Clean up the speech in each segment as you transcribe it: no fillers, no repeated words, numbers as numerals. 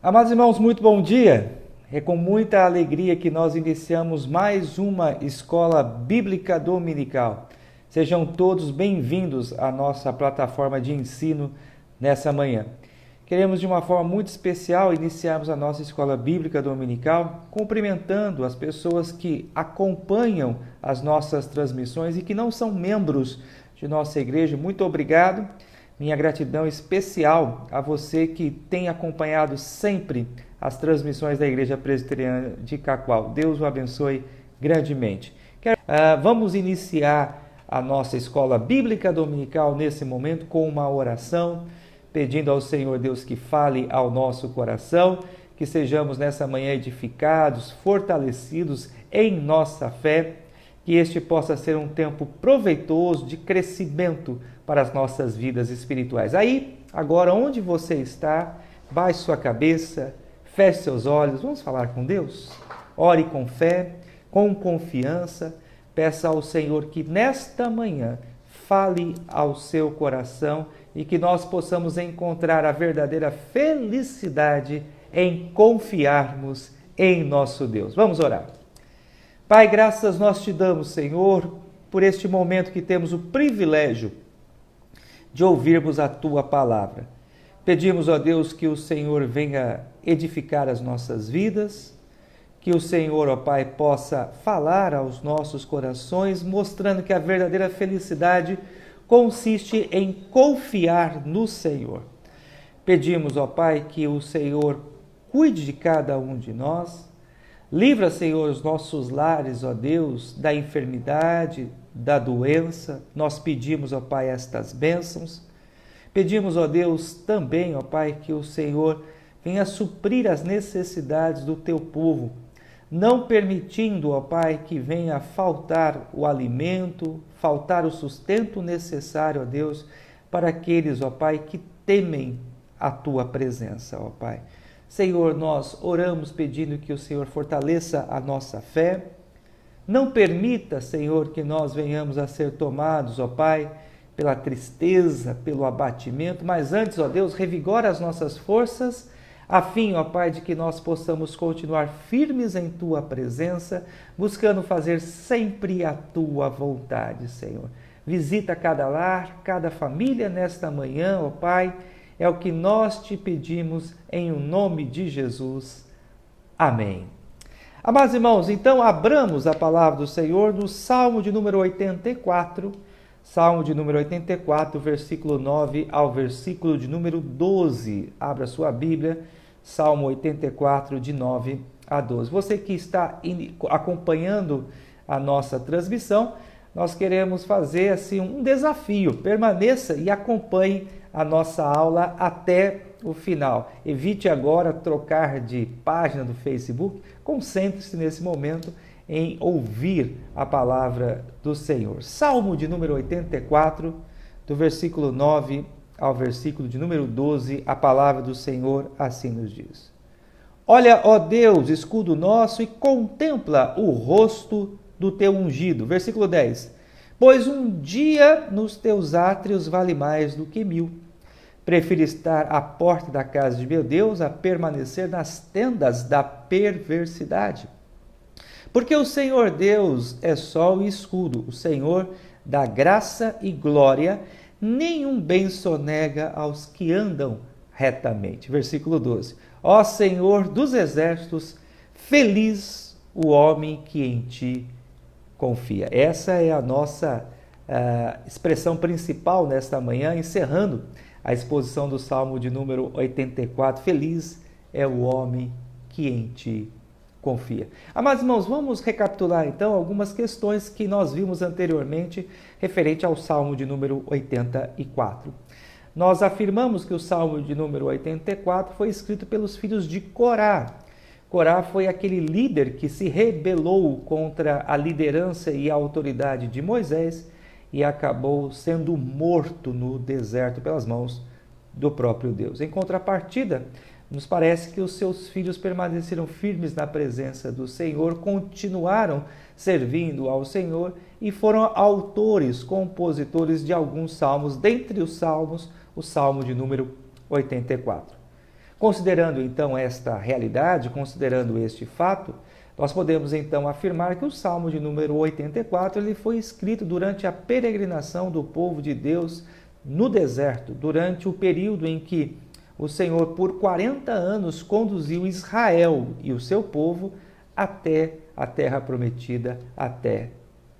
Amados irmãos, muito bom dia. É com muita alegria que nós iniciamos mais uma escola bíblica dominical. Sejam todos bem-vindos à nossa plataforma de ensino nessa manhã. Queremos de uma forma muito especial iniciarmos a nossa escola bíblica dominical, cumprimentando as pessoas que acompanham as nossas transmissões e que não são membros de nossa igreja. Muito obrigado. Minha gratidão especial a você que tem acompanhado sempre as transmissões da Igreja Presbiteriana de Cacoal. Deus o abençoe grandemente. Vamos iniciar a nossa escola bíblica dominical nesse momento com uma oração, pedindo ao Senhor Deus que fale ao nosso coração, que sejamos nessa manhã edificados, fortalecidos em nossa fé, que este possa ser um tempo proveitoso de crescimento para as nossas vidas espirituais. Aí, agora, onde você está, baixe sua cabeça, feche seus olhos, vamos falar com Deus? Ore com fé, com confiança, peça ao Senhor que nesta manhã fale ao seu coração e que nós possamos encontrar a verdadeira felicidade em confiarmos em nosso Deus. Vamos orar. Pai, graças nós te damos, Senhor, por este momento que temos o privilégio de ouvirmos a Tua palavra. Pedimos, ó Deus, que o Senhor venha edificar as nossas vidas, que o Senhor, ó Pai, possa falar aos nossos corações, mostrando que a verdadeira felicidade consiste em confiar no Senhor. Pedimos, ó Pai, que o Senhor cuide de cada um de nós. Livra, Senhor, os nossos lares, ó Deus, da enfermidade, da doença. Nós pedimos, ó Pai, estas bênçãos. Pedimos, ó Deus, também, ó Pai, que o Senhor venha suprir as necessidades do teu povo, não permitindo, ó Pai, que venha faltar o alimento, faltar o sustento necessário, ó Deus, para aqueles, ó Pai, que temem a tua presença, ó Pai. Senhor, nós oramos pedindo que o Senhor fortaleça a nossa fé. Não permita, Senhor, que nós venhamos a ser tomados, ó Pai, pela tristeza, pelo abatimento, mas antes, ó Deus, revigora as nossas forças, a fim, ó Pai, de que nós possamos continuar firmes em Tua presença, buscando fazer sempre a Tua vontade, Senhor. Visita cada lar, cada família nesta manhã, ó Pai, é o que nós te pedimos em o nome de Jesus. Amém. Amados irmãos, então abramos a palavra do Senhor no Salmo de número 84, Salmo de número 84, versículo 9 ao versículo de número 12. Abra sua Bíblia, Salmo 84, de 9 a 12. Você que está acompanhando a nossa transmissão, nós queremos fazer assim um desafio. Permaneça e acompanhe a nossa aula até o final. Evite agora trocar de página do Facebook. Concentre-se nesse momento em ouvir a palavra do Senhor. Salmo de número 84, do versículo 9 ao versículo de número 12, a palavra do Senhor assim nos diz. Olha, ó Deus, escudo nosso, e contempla o rosto do teu ungido. Versículo 10. Pois um dia nos teus átrios vale mais do que 1000. Prefiro estar à porta da casa de meu Deus a permanecer nas tendas da perversidade. Porque o Senhor Deus é sol e escudo, o Senhor dá graça e glória, nenhum bem sonega aos que andam retamente. Versículo 12. Ó Senhor dos exércitos, feliz o homem que em ti confia. Essa é a nossa expressão principal nesta manhã, encerrando a exposição do Salmo de número 84. Feliz é o homem que em ti confia. Amados irmãos, vamos recapitular então algumas questões que nós vimos anteriormente referente ao Salmo de número 84. Nós afirmamos que o Salmo de número 84 foi escrito pelos filhos de Corá. Corá foi aquele líder que se rebelou contra a liderança e a autoridade de Moisés e acabou sendo morto no deserto pelas mãos do próprio Deus. Em contrapartida, nos parece que os seus filhos permaneceram firmes na presença do Senhor, continuaram servindo ao Senhor e foram autores, compositores de alguns salmos, dentre os salmos, o Salmo de número 84. Considerando então esta realidade, considerando este fato, nós podemos então afirmar que o Salmo de número 84 ele foi escrito durante a peregrinação do povo de Deus no deserto, durante o período em que o Senhor por 40 anos conduziu Israel e o seu povo até a terra prometida, até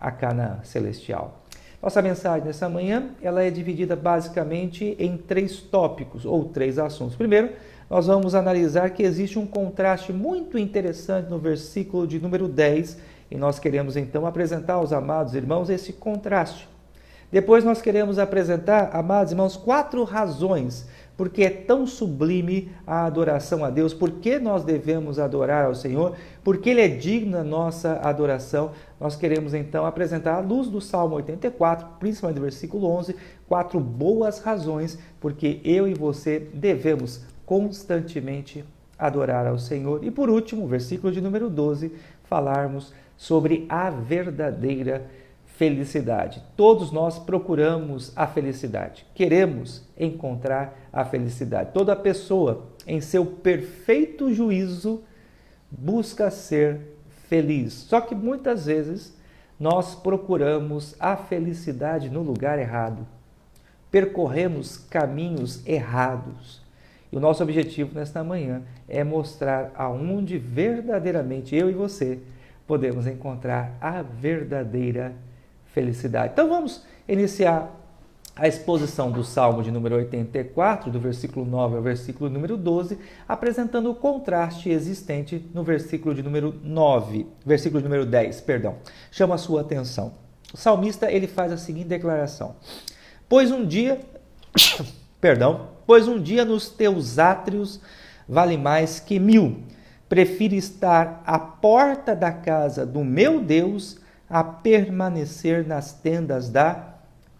a Canaã celestial. Nossa mensagem nessa manhã, ela é dividida basicamente em 3 tópicos ou 3 assuntos. Primeiro, nós vamos analisar que existe um contraste muito interessante no versículo de número 10 e nós queremos então apresentar aos amados irmãos esse contraste. Depois nós queremos apresentar, amados irmãos, 4 razões porque é tão sublime a adoração a Deus, por que nós devemos adorar ao Senhor, porque Ele é digno da nossa adoração. Nós queremos então apresentar, à luz do Salmo 84, principalmente do versículo 11, 4 boas razões porque eu e você devemos constantemente adorar ao Senhor. E por último, versículo de número 12, falarmos sobre a verdadeira felicidade. Todos nós procuramos a felicidade, queremos encontrar a felicidade. Toda pessoa, em seu perfeito juízo, busca ser feliz. Só que muitas vezes nós procuramos a felicidade no lugar errado, percorremos caminhos errados. E o nosso objetivo nesta manhã é mostrar aonde verdadeiramente eu e você podemos encontrar a verdadeira felicidade. Então vamos iniciar a exposição do Salmo de número 84, do versículo 9 ao versículo número 12, apresentando o contraste existente no versículo de número 9, versículo de número 10, perdão. Chama a sua atenção. O salmista, ele faz a seguinte declaração: Pois um dia nos teus átrios vale mais que 1000. Prefiro estar à porta da casa do meu Deus a permanecer nas tendas da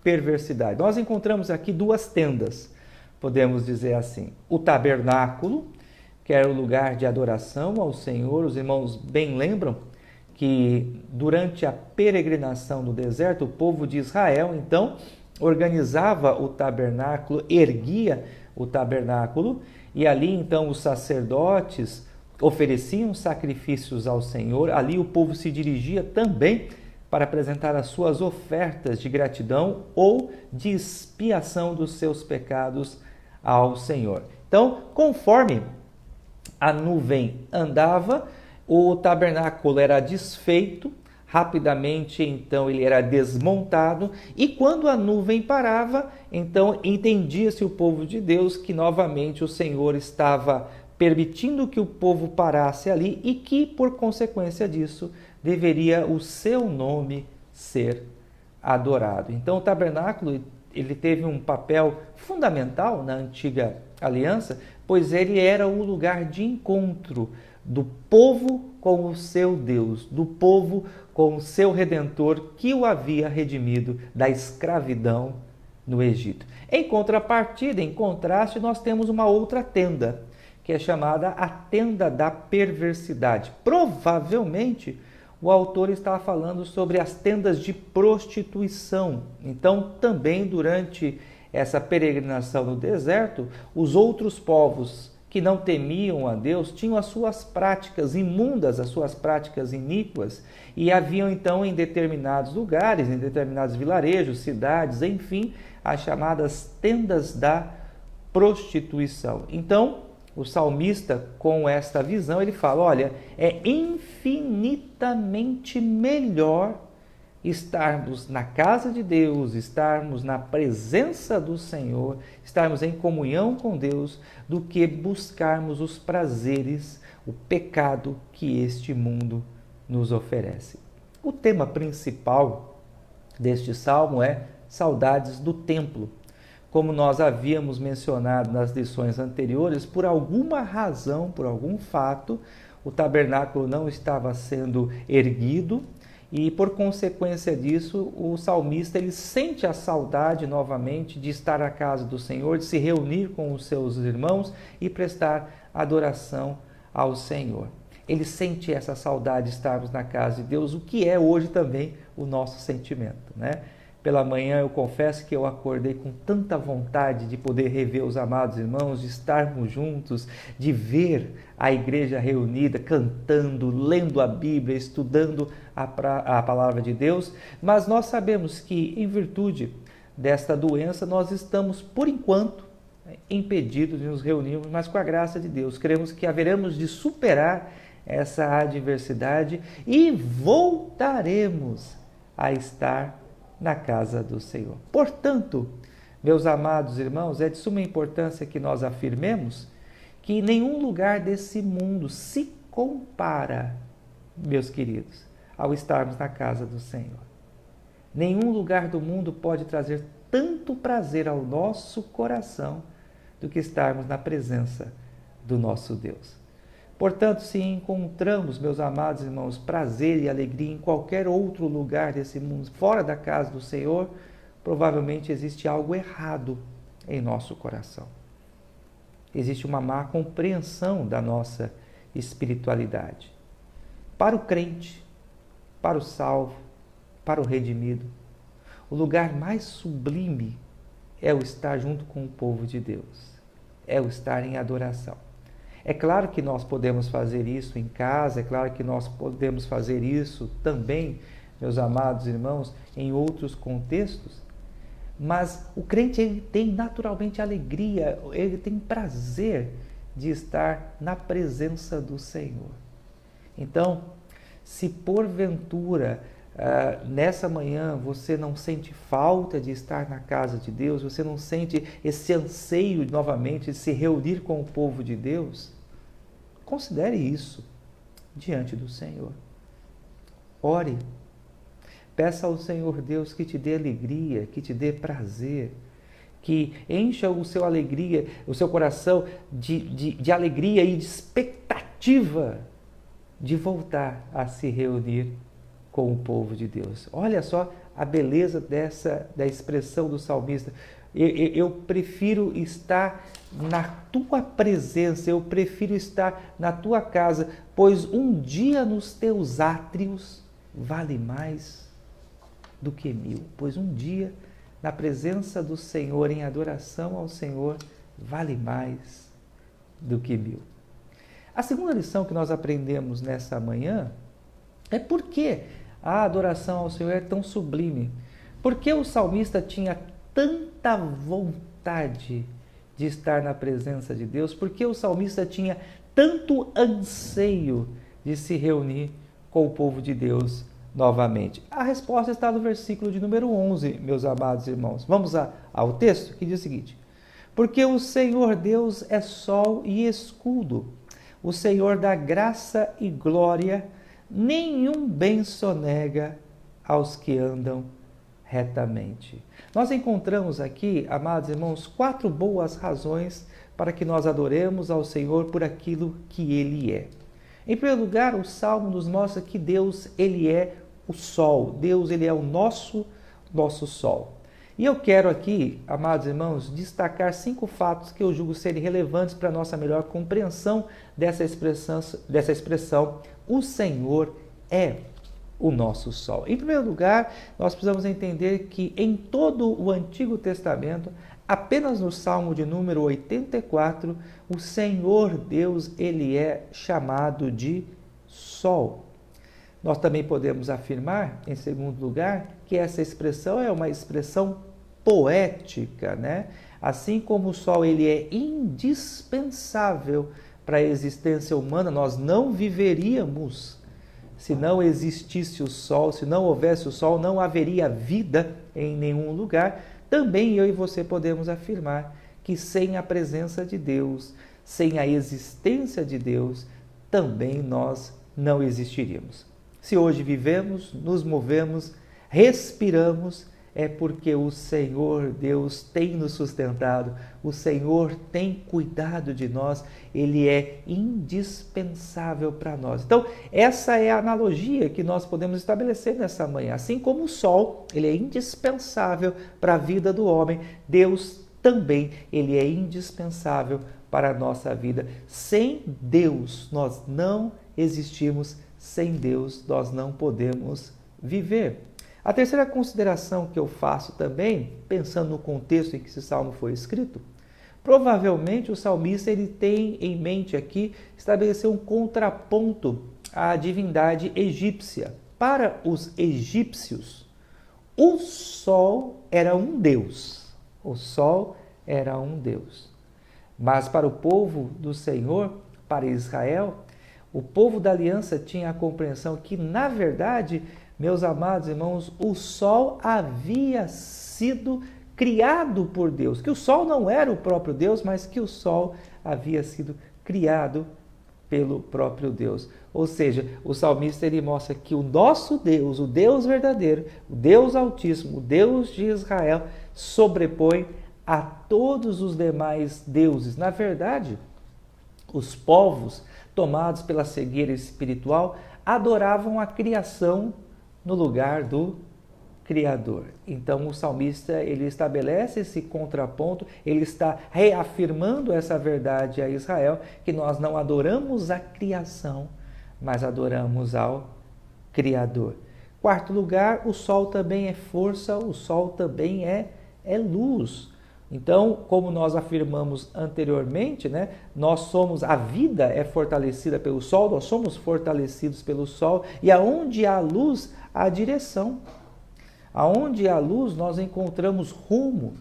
perversidade. Nós encontramos aqui 2 tendas, podemos dizer assim. O tabernáculo, que era o lugar de adoração ao Senhor. Os irmãos bem lembram que durante a peregrinação no deserto, o povo de Israel, então, organizava o tabernáculo, erguia o tabernáculo, e ali, então, os sacerdotes ofereciam sacrifícios ao Senhor. Ali o povo se dirigia também para apresentar as suas ofertas de gratidão ou de expiação dos seus pecados ao Senhor. Então, conforme a nuvem andava, o tabernáculo era desfeito, rapidamente então ele era desmontado, e quando a nuvem parava, então entendia-se o povo de Deus que novamente o Senhor estava permitindo que o povo parasse ali e que, por consequência disso, deveria o seu nome ser adorado. Então, o tabernáculo ele teve um papel fundamental na antiga aliança, pois ele era o lugar de encontro do povo com o seu Deus, do povo com o seu Redentor que o havia redimido da escravidão no Egito. Em contrapartida, em contraste, nós temos uma outra tenda, que é chamada a tenda da perversidade. Provavelmente, o autor está falando sobre as tendas de prostituição. Então, também durante essa peregrinação no deserto, os outros povos que não temiam a Deus tinham as suas práticas imundas, as suas práticas iníquas, e haviam então em determinados lugares, em determinados vilarejos, cidades, enfim, as chamadas tendas da prostituição. Então, o salmista, com esta visão, ele fala, olha, é infinitamente melhor estarmos na casa de Deus, estarmos na presença do Senhor, estarmos em comunhão com Deus, do que buscarmos os prazeres, o pecado que este mundo nos oferece. O tema principal deste salmo é saudades do templo. Como nós havíamos mencionado nas lições anteriores, por alguma razão, por algum fato, o tabernáculo não estava sendo erguido e, por consequência disso, o salmista ele sente a saudade novamente de estar à casa do Senhor, de se reunir com os seus irmãos e prestar adoração ao Senhor. Ele sente essa saudade de estarmos na casa de Deus, o que é hoje também o nosso sentimento, né? pela manhã eu confesso que eu acordei com tanta vontade de poder rever os amados irmãos, de estarmos juntos, de ver a igreja reunida, cantando, lendo a Bíblia, estudando a palavra de Deus, mas nós sabemos que em virtude desta doença nós estamos, por enquanto, impedidos de nos reunirmos, mas com a graça de Deus, cremos que haveremos de superar essa adversidade e voltaremos a estar na casa do Senhor. Portanto, meus amados irmãos, é de suma importância que nós afirmemos que nenhum lugar desse mundo se compara, meus queridos, ao estarmos na casa do Senhor. Nenhum lugar do mundo pode trazer tanto prazer ao nosso coração do que estarmos na presença do nosso Deus. Portanto, se encontramos, meus amados irmãos, prazer e alegria em qualquer outro lugar desse mundo, fora da casa do Senhor, provavelmente existe algo errado em nosso coração. Existe uma má compreensão da nossa espiritualidade. Para o crente, para o salvo, para o redimido, o lugar mais sublime é o estar junto com o povo de Deus, é o estar em adoração. É claro que nós podemos fazer isso em casa, é claro que nós podemos fazer isso também, meus amados irmãos, em outros contextos, mas o crente ele tem naturalmente alegria, ele tem prazer de estar na presença do Senhor. Então, se porventura nessa manhã você não sente falta de estar na casa de Deus, você não sente esse anseio novamente de se reunir com o povo de Deus, considere isso diante do Senhor. Ore, peça ao Senhor Deus que te dê alegria, que te dê prazer, que encha o seu alegria, o seu coração de alegria e de expectativa de voltar a se reunir com o povo de Deus. Olha só a beleza da expressão do salmista. Eu prefiro estar na tua presença, eu prefiro estar na tua casa, pois um dia nos teus átrios vale mais do que 1000. Pois um dia na presença do Senhor, em adoração ao Senhor, vale mais do que 1000. A segunda lição que nós aprendemos nessa manhã é por que a adoração ao Senhor é tão sublime. Por que o salmista tinha tanta vontade de estar na presença de Deus? Por que o salmista tinha tanto anseio de se reunir com o povo de Deus novamente? A resposta está no versículo de número 11, meus amados irmãos. Vamos ao texto que diz o seguinte: porque o Senhor Deus é sol e escudo, o Senhor dá graça e glória, nenhum bem sonega aos que andam retamente. Nós encontramos aqui, amados irmãos, 4 boas razões para que nós adoremos ao Senhor por aquilo que Ele é. Em primeiro lugar, o Salmo nos mostra que Deus, Ele é o sol. Deus, Ele é o nosso sol. E eu quero aqui, amados irmãos, destacar 5 fatos que eu julgo serem relevantes para a nossa melhor compreensão dessa expressão, o Senhor é o nosso sol. Em primeiro lugar, nós precisamos entender que em todo o Antigo Testamento, apenas no Salmo de número 84, o Senhor Deus, Ele é chamado de sol. Nós também podemos afirmar, em segundo lugar, que essa expressão é uma expressão poética, né? Assim como o sol ele é indispensável para a existência humana, nós não viveríamos se não existisse o sol, se não houvesse o sol, não haveria vida em nenhum lugar. Também eu e você podemos afirmar que sem a presença de Deus, sem a existência de Deus, também nós não existiríamos. Se hoje vivemos, nos movemos, respiramos, é porque o Senhor Deus tem nos sustentado, o Senhor tem cuidado de nós, Ele é indispensável para nós. Então, essa é a analogia que nós podemos estabelecer nessa manhã. Assim como o sol, ele é indispensável para a vida do homem, Deus também, ele é indispensável para a nossa vida. Sem Deus, nós não existimos, sem Deus, nós não podemos viver. A terceira consideração que eu faço também, pensando no contexto em que esse salmo foi escrito, provavelmente o salmista ele tem em mente aqui estabelecer um contraponto à divindade egípcia. Para os egípcios, o sol era um deus. O sol era um deus. Mas para o povo do Senhor, para Israel, o povo da aliança tinha a compreensão que, na verdade, meus amados irmãos, o sol havia sido criado por Deus. Que o sol não era o próprio Deus, mas que o sol havia sido criado pelo próprio Deus. Ou seja, o salmista ele mostra que o nosso Deus, o Deus verdadeiro, o Deus Altíssimo, o Deus de Israel, sobrepõe a todos os demais deuses. Na verdade, os povos tomados pela cegueira espiritual adoravam a criação no lugar do Criador. Então o salmista ele estabelece esse contraponto, ele está reafirmando essa verdade a Israel, que nós não adoramos a criação, mas adoramos ao Criador. Quarto lugar, o sol também é força, o sol também é luz. Então, como nós afirmamos anteriormente, nós somos, a vida é fortalecida pelo sol, nós somos fortalecidos pelo sol, e aonde há luz, há direção. Aonde há luz, nós encontramos rumo,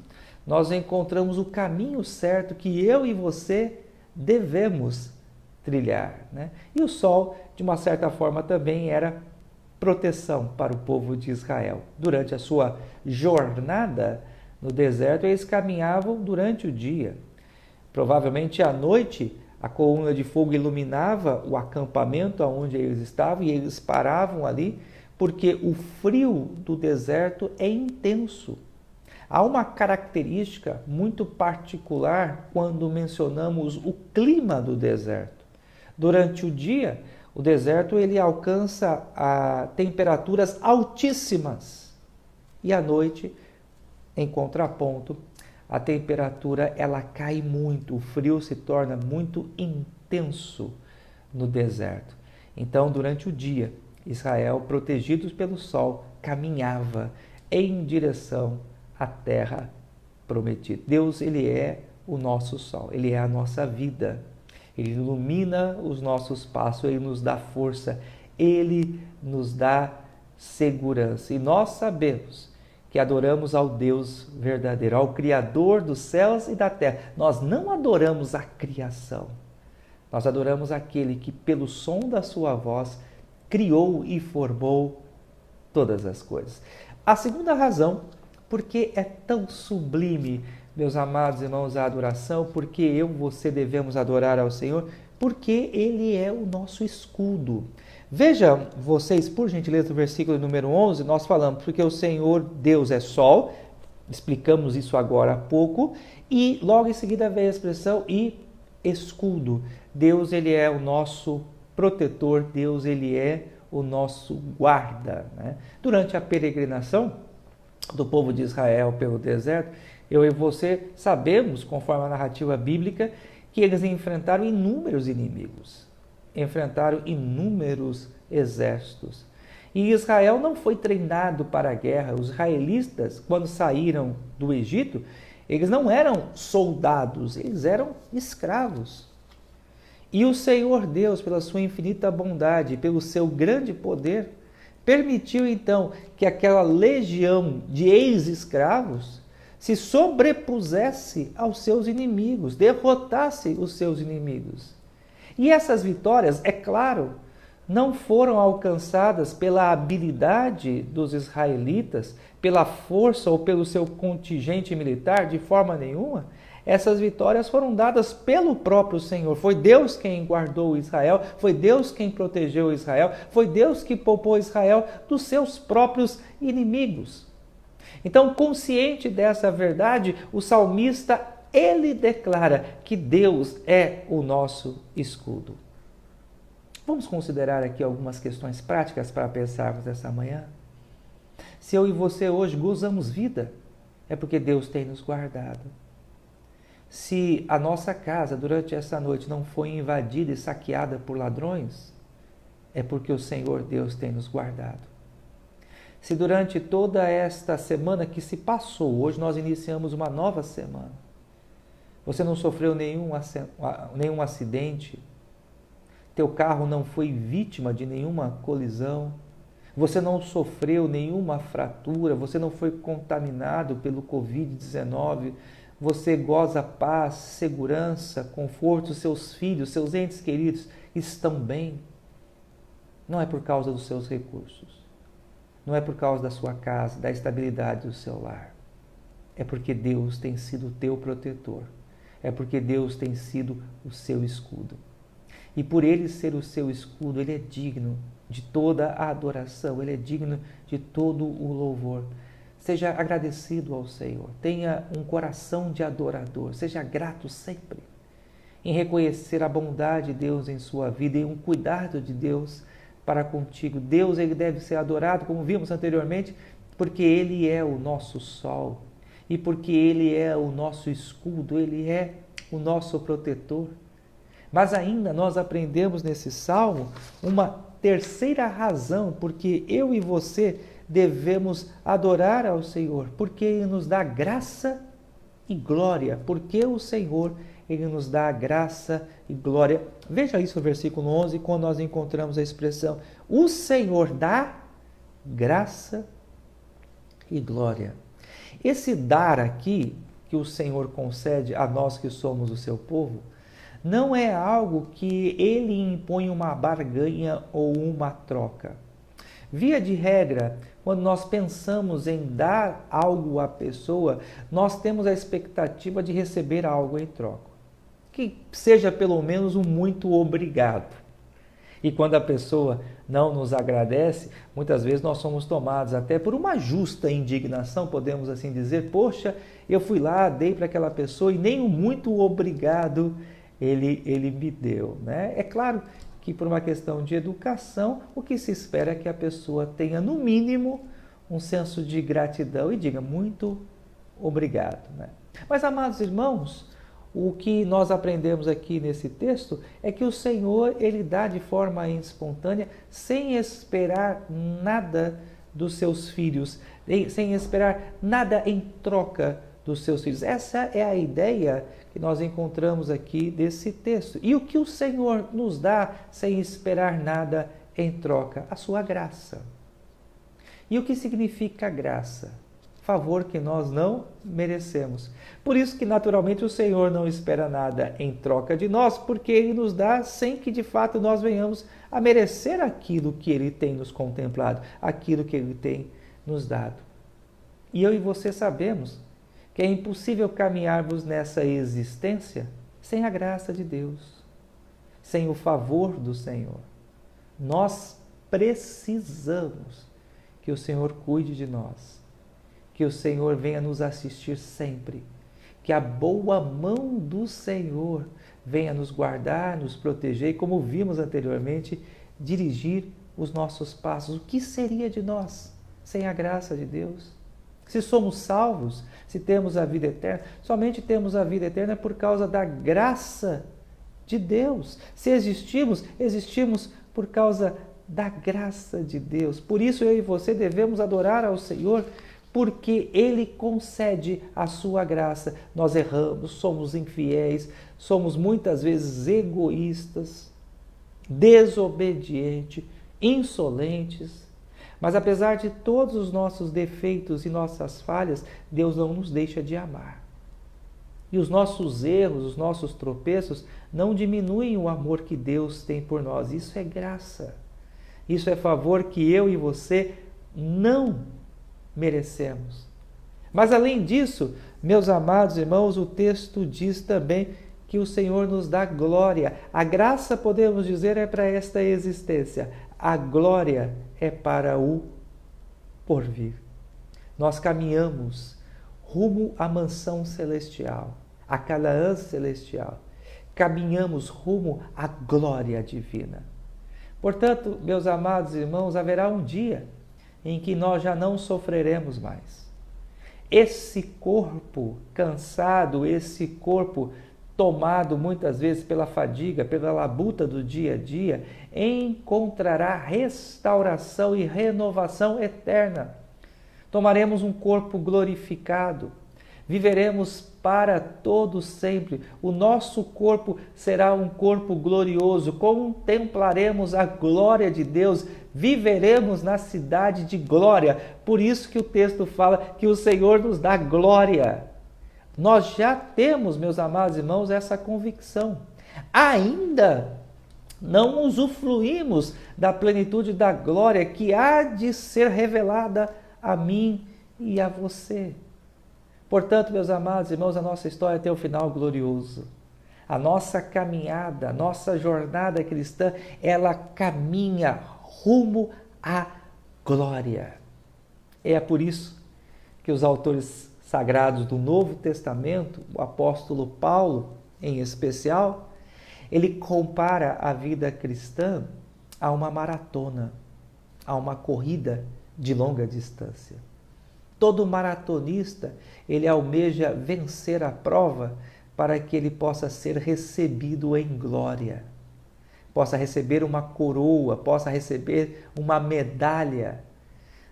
nós encontramos o caminho certo que eu e você devemos trilhar. E o sol, de uma certa forma, também era proteção para o povo de Israel. Durante a sua jornada no deserto, eles caminhavam durante o dia. Provavelmente à noite, a coluna de fogo iluminava o acampamento onde eles estavam e eles paravam ali, porque o frio do deserto é intenso. Há uma característica muito particular quando mencionamos o clima do deserto. Durante o dia, o deserto ele alcança temperaturas altíssimas e à noite, em contraponto, a temperatura ela cai muito, o frio se torna muito intenso no deserto. Então, durante o dia, Israel, protegidos pelo sol, caminhava em direção à terra prometida. Deus, ele é o nosso sol, ele é a nossa vida. Ele ilumina os nossos passos, ele nos dá força, ele nos dá segurança. E nós sabemos que adoramos ao Deus verdadeiro, ao Criador dos céus e da terra. Nós não adoramos a criação, nós adoramos aquele que, pelo som da sua voz, criou e formou todas as coisas. A segunda razão, porque é tão sublime, meus amados irmãos, a adoração, porque eu e você devemos adorar ao Senhor, porque Ele é o nosso escudo. Vejam vocês, por gentileza, o versículo número 11, nós falamos, porque o Senhor Deus é sol, explicamos isso agora há pouco, e logo em seguida vem a expressão e escudo. Deus, ele é o nosso protetor, Deus, ele é o nosso guarda. Durante a peregrinação do povo de Israel pelo deserto, eu e você sabemos, conforme a narrativa bíblica, que eles enfrentaram inúmeros inimigos, enfrentaram inúmeros exércitos. E Israel não foi treinado para a guerra. Os israelitas, quando saíram do Egito, eles não eram soldados, eles eram escravos. E o Senhor Deus, pela sua infinita bondade, pelo seu grande poder, permitiu então que aquela legião de ex-escravos se sobrepusesse aos seus inimigos, derrotasse os seus inimigos. E essas vitórias, é claro, não foram alcançadas pela habilidade dos israelitas, pela força ou pelo seu contingente militar, de forma nenhuma. Essas vitórias foram dadas pelo próprio Senhor. Foi Deus quem guardou Israel, foi Deus quem protegeu Israel, foi Deus que poupou Israel dos seus próprios inimigos. Então, consciente dessa verdade, o salmista, ele declara que Deus é o nosso escudo. Vamos considerar aqui algumas questões práticas para pensarmos essa manhã. Se eu e você hoje gozamos vida, é porque Deus tem nos guardado. Se a nossa casa durante essa noite não foi invadida e saqueada por ladrões, é porque o Senhor Deus tem nos guardado. Se durante toda esta semana que se passou, hoje nós iniciamos uma nova semana, você não sofreu nenhum acidente, teu carro não foi vítima de nenhuma colisão, você não sofreu nenhuma fratura, você não foi contaminado pelo Covid-19, você goza paz, segurança, conforto, seus filhos, seus entes queridos estão bem. Não é por causa dos seus recursos, não é por causa da sua casa, da estabilidade do seu lar. É porque Deus tem sido o teu protetor, é porque Deus tem sido o seu escudo. E por Ele ser o seu escudo, Ele é digno de toda a adoração, Ele é digno de todo o louvor. Seja agradecido ao Senhor, tenha um coração de adorador, seja grato sempre em reconhecer a bondade de Deus em sua vida e um cuidado de Deus para contigo. Deus, Ele deve ser adorado, como vimos anteriormente, porque Ele é o nosso sol e porque Ele é o nosso escudo, Ele é o nosso protetor. Mas ainda nós aprendemos nesse salmo uma terceira razão porque eu e você devemos adorar ao Senhor, porque Ele nos dá graça e glória, porque o Senhor, Ele nos dá graça e glória. Veja isso no versículo 11, quando nós encontramos a expressão, o Senhor dá graça e glória. Esse dar aqui, que o Senhor concede a nós que somos o seu povo, não é algo que Ele impõe uma barganha ou uma troca. Via de regra, quando nós pensamos em dar algo à pessoa, nós temos a expectativa de receber algo em troca. Que seja pelo menos um muito obrigado. E quando a pessoa não nos agradece, muitas vezes nós somos tomados até por uma justa indignação, podemos assim dizer, poxa, eu fui lá, dei para aquela pessoa e nem um muito obrigado ele me deu, né? É claro que por uma questão de educação, o que se espera é que a pessoa tenha, no mínimo, um senso de gratidão e diga muito obrigado, né? Mas, amados irmãos, o que nós aprendemos aqui nesse texto é que o Senhor, Ele dá de forma espontânea, sem esperar nada dos seus filhos, sem esperar nada em troca dos seus filhos. Essa é a ideia que nós encontramos aqui desse texto. E o que o Senhor nos dá sem esperar nada em troca? A sua graça. E o que significa graça? Favor que nós não merecemos. Por isso que naturalmente o Senhor não espera nada em troca de nós, porque Ele nos dá sem que de fato nós venhamos a merecer aquilo que Ele tem nos contemplado, aquilo que Ele tem nos dado. E eu e você sabemos que é impossível caminharmos nessa existência sem a graça de Deus, sem o favor do Senhor. Nós precisamos que o Senhor cuide de nós, que o Senhor venha nos assistir sempre, que a boa mão do Senhor venha nos guardar, nos proteger e, como vimos anteriormente, dirigir os nossos passos. O que seria de nós sem a graça de Deus? Se somos salvos, se temos a vida eterna, somente temos a vida eterna por causa da graça de Deus. Se existimos, existimos por causa da graça de Deus. Por isso eu e você devemos adorar ao Senhor, porque Ele concede a sua graça. Nós erramos, somos infiéis, somos muitas vezes egoístas, desobedientes, insolentes. Mas apesar de todos os nossos defeitos e nossas falhas, Deus não nos deixa de amar. E os nossos erros, os nossos tropeços, não diminuem o amor que Deus tem por nós. Isso é graça. Isso é favor que eu e você não merecemos. Mas além disso, meus amados irmãos, o texto diz também que o Senhor nos dá glória. A graça, podemos dizer, é para esta existência. A glória é para o porvir. Nós caminhamos rumo à mansão celestial, a Canaã celestial. Caminhamos rumo à glória divina. Portanto, meus amados irmãos, haverá um dia em que nós já não sofreremos mais. Esse corpo cansado, esse corpo tomado muitas vezes pela fadiga, pela labuta do dia a dia, encontrará restauração e renovação eterna. Tomaremos um corpo glorificado, viveremos para todo sempre. O nosso corpo será um corpo glorioso, contemplaremos a glória de Deus, viveremos na cidade de glória. Por isso que o texto fala que o Senhor nos dá glória. Nós já temos, meus amados irmãos, essa convicção. Ainda não usufruímos da plenitude da glória que há de ser revelada a mim e a você. Portanto, meus amados irmãos, a nossa história tem um final glorioso. A nossa caminhada, a nossa jornada cristã, ela caminha rumo à glória. É por isso que os autores sagrados do Novo Testamento, o apóstolo Paulo em especial, ele compara a vida cristã a uma maratona, a uma corrida de longa distância. Todo maratonista, ele almeja vencer a prova para que ele possa ser recebido em glória, possa receber uma coroa, possa receber uma medalha.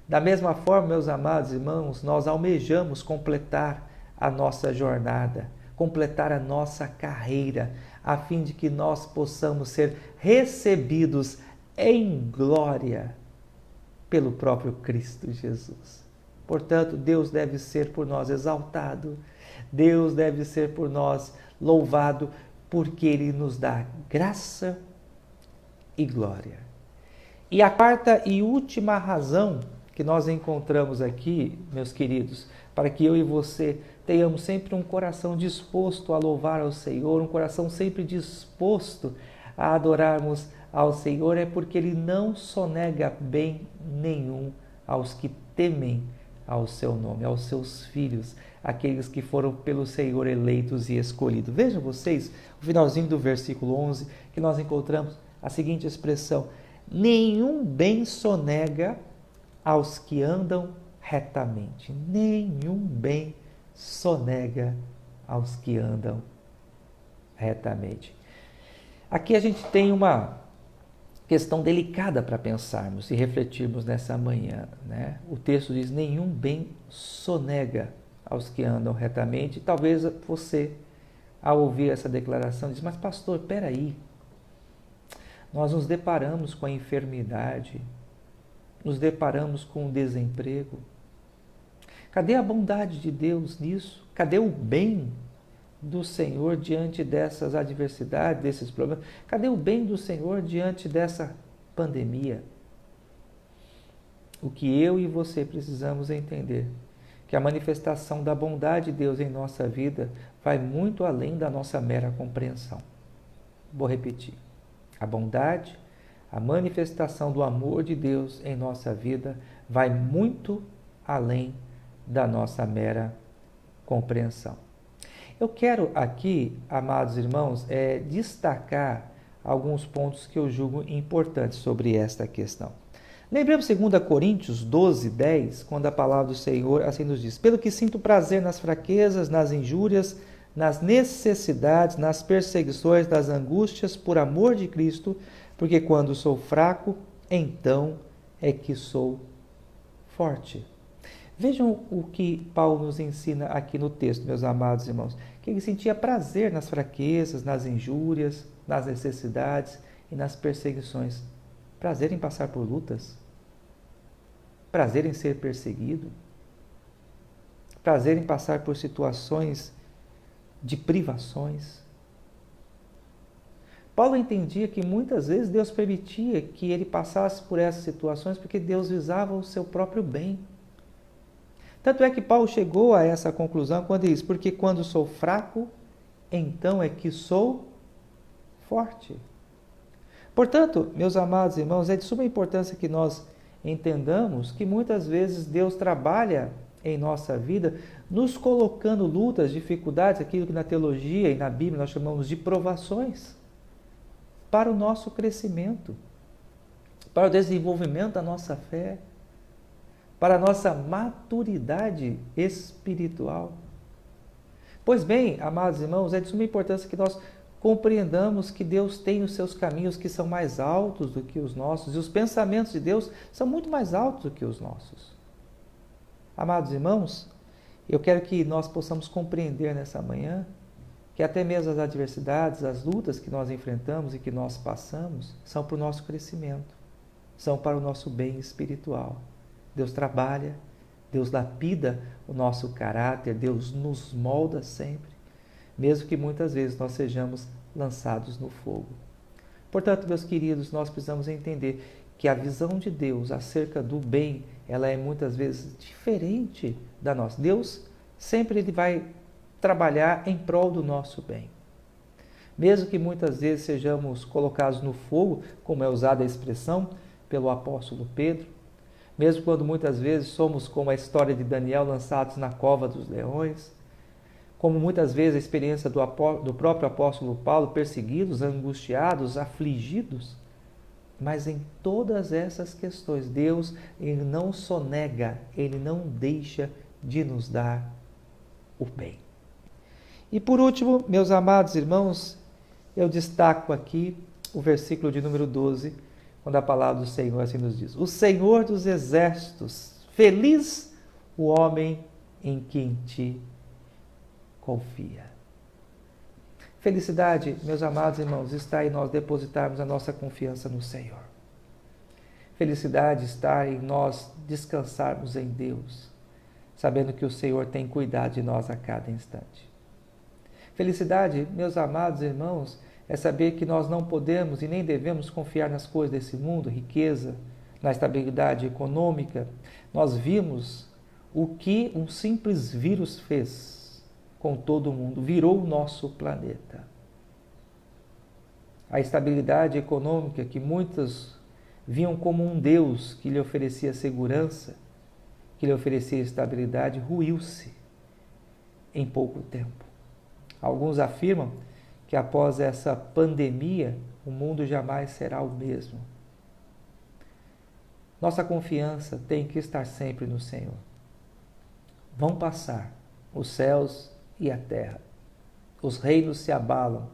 Da mesma forma, meus amados irmãos, nós almejamos completar a nossa jornada, completar a nossa carreira, a fim de que nós possamos ser recebidos em glória pelo próprio Cristo Jesus. Portanto, Deus deve ser por nós exaltado, Deus deve ser por nós louvado, porque Ele nos dá graça e glória. E a quarta e última razão que nós encontramos aqui, meus queridos, para que eu e você tenhamos sempre um coração disposto a louvar ao Senhor, um coração sempre disposto a adorarmos ao Senhor, é porque Ele não sonega bem nenhum aos que temem ao seu nome, aos seus filhos, aqueles que foram pelo Senhor eleitos e escolhidos. Vejam vocês, o finalzinho do versículo 11, que nós encontramos a seguinte expressão: nenhum bem sonega aos que andam retamente. Nenhum bem sonega aos que andam retamente. Aqui a gente tem uma questão delicada para pensarmos e refletirmos nessa manhã, né? O texto diz: nenhum bem sonega aos que andam retamente. Talvez você, ao ouvir essa declaração, diz: mas pastor, peraí, nós nos deparamos com a enfermidade, nos deparamos com o desemprego. Cadê a bondade de Deus nisso? Cadê o bem do Senhor diante dessas adversidades, desses problemas? Cadê o bem do Senhor diante dessa pandemia? O que eu e você precisamos entender, que a manifestação da bondade de Deus em nossa vida vai muito além da nossa mera compreensão. Vou repetir. A bondade, a manifestação do amor de Deus em nossa vida vai muito além da nossa mera compreensão. Eu quero aqui, amados irmãos, destacar alguns pontos que eu julgo importantes sobre esta questão. Lembremos 2 Coríntios 12, 10, quando a palavra do Senhor assim nos diz: pelo que sinto prazer nas fraquezas, nas injúrias, nas necessidades, nas perseguições, nas angústias, por amor de Cristo, porque quando sou fraco, então é que sou forte. Vejam o que Paulo nos ensina aqui no texto, meus amados irmãos, que ele sentia prazer nas fraquezas, nas injúrias, nas necessidades e nas perseguições. Prazer em passar por lutas, prazer em ser perseguido, prazer em passar por situações de privações. Paulo entendia que muitas vezes Deus permitia que ele passasse por essas situações porque Deus visava o seu próprio bem. Tanto é que Paulo chegou a essa conclusão quando diz: porque quando sou fraco, então é que sou forte. Portanto, meus amados irmãos, é de suma importância que nós entendamos que muitas vezes Deus trabalha em nossa vida, nos colocando lutas, dificuldades, aquilo que na teologia e na Bíblia nós chamamos de provações, para o nosso crescimento, para o desenvolvimento da nossa fé, para a nossa maturidade espiritual. Pois bem, amados irmãos, é de suma importância que nós compreendamos que Deus tem os seus caminhos que são mais altos do que os nossos, e os pensamentos de Deus são muito mais altos do que os nossos. Amados irmãos, eu quero que nós possamos compreender nessa manhã que até mesmo as adversidades, as lutas que nós enfrentamos e que nós passamos, são para o nosso crescimento, são para o nosso bem espiritual. Deus trabalha, Deus lapida o nosso caráter, Deus nos molda sempre, mesmo que muitas vezes nós sejamos lançados no fogo. Portanto, meus queridos, nós precisamos entender que a visão de Deus acerca do bem, ela é muitas vezes diferente da nossa. Deus sempre ele vai trabalhar em prol do nosso bem. Mesmo que muitas vezes sejamos colocados no fogo, como é usada a expressão pelo apóstolo Pedro, mesmo quando muitas vezes somos, como a história de Daniel, lançados na cova dos leões, como muitas vezes a experiência do próprio apóstolo Paulo, perseguidos, angustiados, afligidos, mas em todas essas questões, Deus ele não sonega, Ele não deixa de nos dar o bem. E por último, meus amados irmãos, eu destaco aqui o versículo de número 12, quando a palavra do Senhor assim nos diz: o Senhor dos exércitos, feliz o homem em quem ti confia. Felicidade, meus amados irmãos, está em nós depositarmos a nossa confiança no Senhor. Felicidade está em nós descansarmos em Deus, sabendo que o Senhor tem cuidado de nós a cada instante. Felicidade, meus amados irmãos, é saber que nós não podemos e nem devemos confiar nas coisas desse mundo, riqueza, na estabilidade econômica. Nós vimos o que um simples vírus fez com todo o mundo, virou o nosso planeta. A estabilidade econômica que muitos viam como um Deus que lhe oferecia segurança, que lhe oferecia estabilidade, ruiu-se em pouco tempo. Alguns afirmam que após essa pandemia, o mundo jamais será o mesmo. Nossa confiança tem que estar sempre no Senhor. Vão passar os céus e a terra. Os reinos se abalam.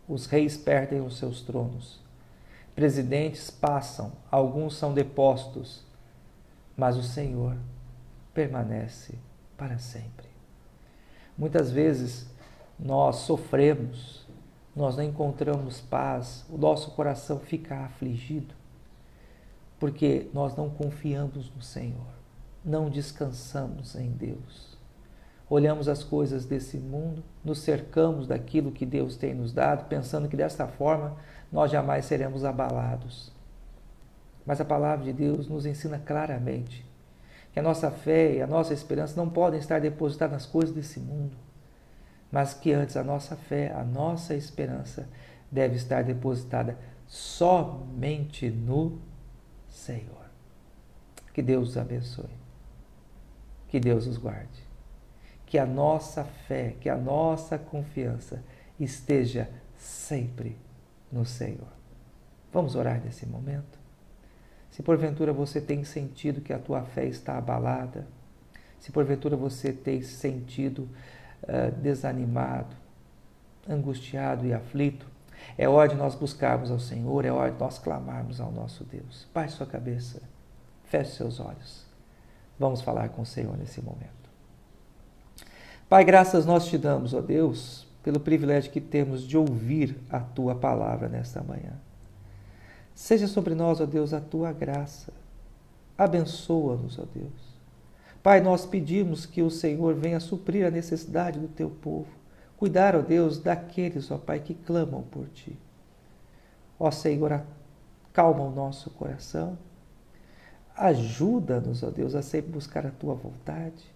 Os reis perdem os seus tronos. Presidentes passam, alguns são depostos, mas o Senhor permanece para sempre. Muitas vezes nós sofremos, nós não encontramos paz, o nosso coração fica afligido, porque nós não confiamos no Senhor, não descansamos em Deus. Olhamos as coisas desse mundo, nos cercamos daquilo que Deus tem nos dado, pensando que desta forma nós jamais seremos abalados. Mas a palavra de Deus nos ensina claramente que a nossa fé e a nossa esperança não podem estar depositadas nas coisas desse mundo, mas que antes a nossa fé, a nossa esperança deve estar depositada somente no Senhor. Que Deus os abençoe. Que Deus os guarde. Que a nossa fé, que a nossa confiança esteja sempre no Senhor. Vamos orar nesse momento? Se porventura você tem sentido que a tua fé está abalada, se porventura você tem sentido desanimado, angustiado e aflito, é hora de nós buscarmos ao Senhor, é hora de nós clamarmos ao nosso Deus. Baixe sua cabeça, feche seus olhos. Vamos falar com o Senhor nesse momento. Pai, graças nós te damos, ó Deus, pelo privilégio que temos de ouvir a tua palavra nesta manhã. Seja sobre nós, ó Deus, a tua graça. Abençoa-nos, ó Deus. Pai, nós pedimos que o Senhor venha suprir a necessidade do teu povo. Cuidar, ó Deus, daqueles, ó Pai, que clamam por ti. Ó Senhor, acalma o nosso coração. Ajuda-nos, ó Deus, a sempre buscar a tua vontade.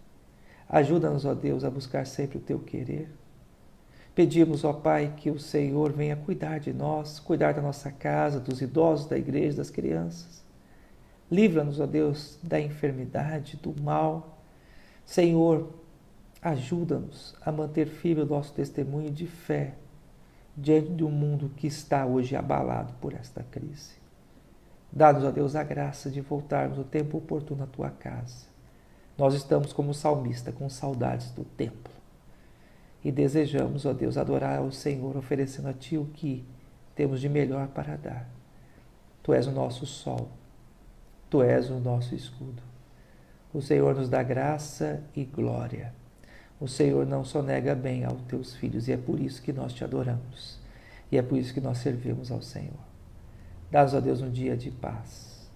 Ajuda-nos, ó Deus, a buscar sempre o teu querer. Pedimos, ó Pai, que o Senhor venha cuidar de nós, cuidar da nossa casa, dos idosos, da igreja, das crianças. Livra-nos, ó Deus, da enfermidade, do mal. Senhor, ajuda-nos a manter firme o nosso testemunho de fé diante de um mundo que está hoje abalado por esta crise. Dá-nos, ó Deus, a graça de voltarmos o tempo oportuno à tua casa. Nós estamos como salmista, com saudades do templo. e desejamos, ó Deus, adorar ao Senhor, oferecendo a Ti o que temos de melhor para dar. Tu és o nosso sol, Tu és o nosso escudo. O Senhor nos dá graça e glória. O Senhor não sonega bem aos Teus filhos, e é por isso que nós Te adoramos. E é por isso que nós servimos ao Senhor. Dá-nos, ó Deus, um dia de paz.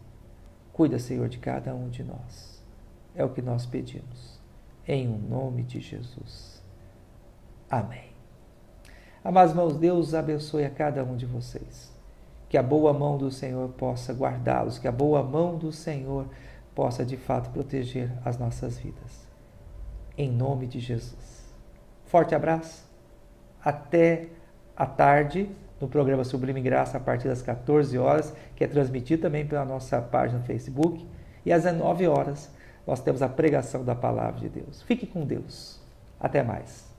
Cuida, Senhor, de cada um de nós. É o que nós pedimos. Em o nome de Jesus. Amém. Amados irmãos, Deus abençoe a cada um de vocês. Que a boa mão do Senhor possa guardá-los, que a boa mão do Senhor possa de fato proteger as nossas vidas. Em nome de Jesus. Forte abraço. Até à tarde no programa Sublime Graça a partir das 14 horas, que é transmitido também pela nossa página no Facebook. E às 19 horas nós temos a pregação da Palavra de Deus. Fique com Deus. Até mais.